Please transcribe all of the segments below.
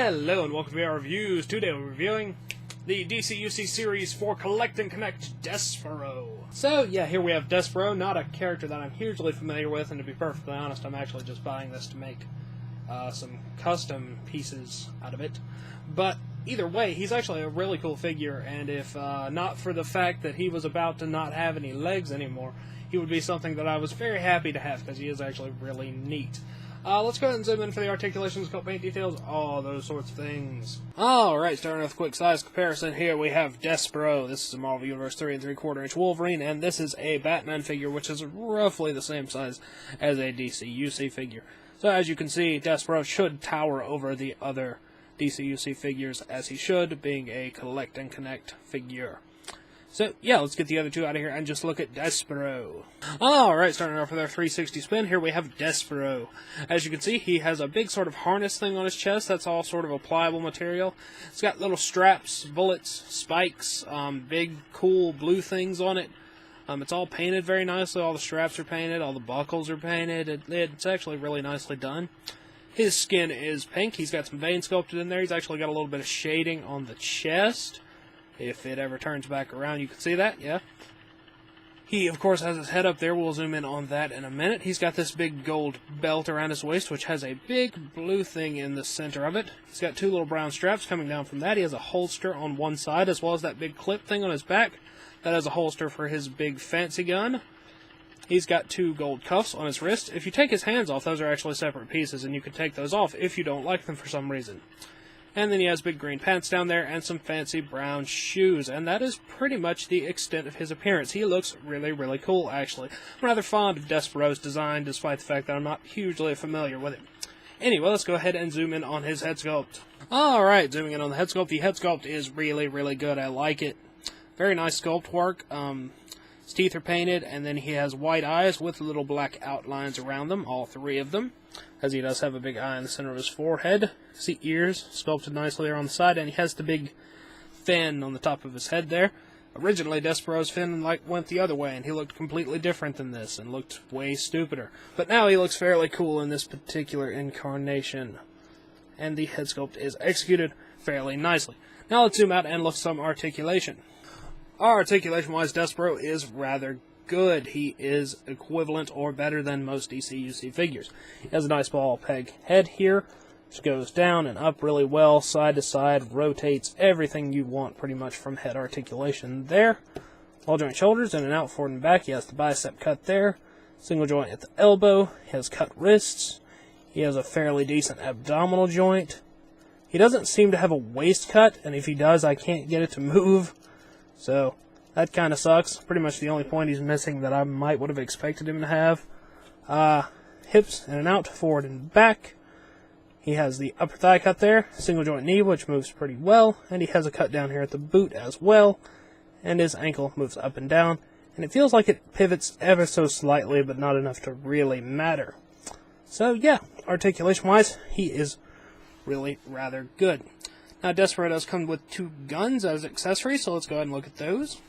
Hello and welcome to our reviews. Today we're reviewing the DCUC series for Collect and Connect Despero. So yeah, here we have Despero, not a character that I'm hugely familiar with, and to be perfectly honest, I'm actually just buying this to make some custom pieces out of it. But either way, he's actually a really cool figure, and if not for the fact that he was about to not have any legs anymore, he would be something that I was very happy to have, because he is actually really neat. Let's go ahead and zoom in for the articulation, scope, paint details, all those sorts of things. Alright, starting with a quick size comparison, here we have Despero. This is a Marvel Universe 3 3/4 inch Wolverine, and this is a Batman figure, which is roughly the same size as a DCUC figure. So as you can see, Despero should tower over the other DCUC figures, as he should, being a Collect and Connect figure. So, yeah, let's get the other two out of here and just look at Despero. Alright, starting off with our 360 spin, here we have Despero. As you can see, he has a big sort of harness thing on his chest. That's all sort of a pliable material. It's got little straps, bullets, spikes, big, cool blue things on it. It's all painted very nicely. All the straps are painted, all the buckles are painted. It's actually really nicely done. His skin is pink. He's got some veins sculpted in there. He's actually got a little bit of shading on the chest. If it ever turns back around, you can see that, yeah. He, of course, has his head up there. We'll zoom in on that in a minute. He's got this big gold belt around his waist, which has a big blue thing in the center of it. He's got two little brown straps coming down from that. He has a holster on one side, as well as that big clip thing on his back. That is a holster for his big fancy gun. He's got two gold cuffs on his wrist. If you take his hands off, those are actually separate pieces, and you can take those off if you don't like them for some reason. And then he has big green pants down there and some fancy brown shoes. And that is pretty much the extent of his appearance. He looks really, really cool, actually. I'm rather fond of Despero's design, despite the fact that I'm not hugely familiar with it. Anyway, let's go ahead and zoom in on his head sculpt. Alright, zooming in on the head sculpt. The head sculpt is really, really good. I like it. Very nice sculpt work. His teeth are painted, and then he has white eyes with little black outlines around them, all three of them, as he does have a big eye in the center of his forehead. See ears sculpted nicely there on the side, and he has the big fin on the top of his head there. Originally, Despero's fin went the other way, and he looked completely different than this, and looked way stupider. But now he looks fairly cool in this particular incarnation, and the head sculpt is executed fairly nicely. Now let's zoom out and look at some articulation. Articulation-wise, Despero is rather good. He is equivalent or better than most DCUC figures. He has a nice ball peg head here, which goes down and up really well, side to side, rotates, everything you want pretty much from head articulation there. All joint shoulders, in and out, forward and back. He has the bicep cut there, single joint at the elbow. He has cut wrists. He has a fairly decent abdominal joint. He doesn't seem to have a waist cut, and if he does, I can't get it to move. So, that kind of sucks. Pretty much the only point he's missing that I would have expected him to have. Hips in and out, forward and back. He has the upper thigh cut there, single joint knee, which moves pretty well, and he has a cut down here at the boot as well, and his ankle moves up and down, and it feels like it pivots ever so slightly, but not enough to really matter. So, yeah, articulation-wise, he is really rather good. Now, Despero does come with two guns as accessories, so let's go ahead and look at those.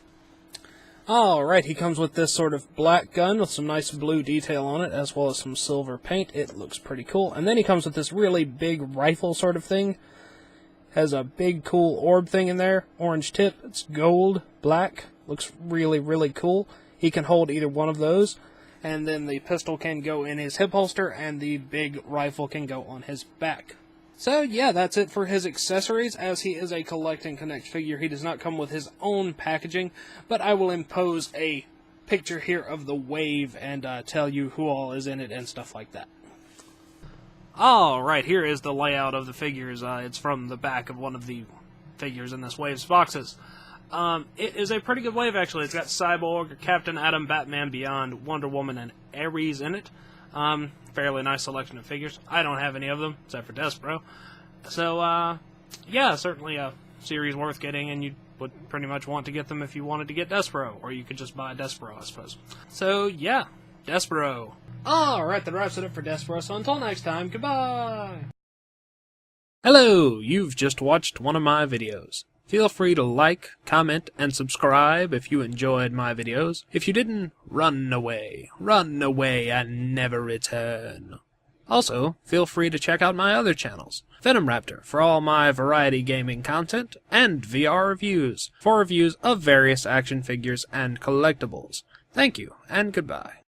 Alright, he comes with this sort of black gun with some nice blue detail on it, as well as some silver paint. It looks pretty cool. And then he comes with this really big rifle sort of thing. Has a big cool orb thing in there, orange tip. It's gold, black. Looks really, really cool. He can hold either one of those. And then the pistol can go in his hip holster, and the big rifle can go on his back. So, yeah, that's it for his accessories. As he is a Collect and Connect figure, he does not come with his own packaging, but I will impose a picture here of the wave and tell you who all is in it and stuff like that. Alright, here is the layout of the figures. It's from the back of one of the figures in this wave's boxes. It is a pretty good wave, actually. It's got Cyborg, Captain Atom, Batman Beyond, Wonder Woman, and Ares in it. Fairly nice selection of figures. I don't have any of them, except for Despero. So, yeah, certainly a series worth getting, and you would pretty much want to get them if you wanted to get Despero, or you could just buy Despero, I suppose. So, yeah, Despero. Alright, that wraps it up for Despero, so until next time, goodbye! Hello, you've just watched one of my videos. Feel free to like, comment, and subscribe if you enjoyed my videos. If you didn't, run away and never return. Also, feel free to check out my other channels, Venom Raptor for all my variety gaming content, and VR Reviews for reviews of various action figures and collectibles. Thank you, and goodbye.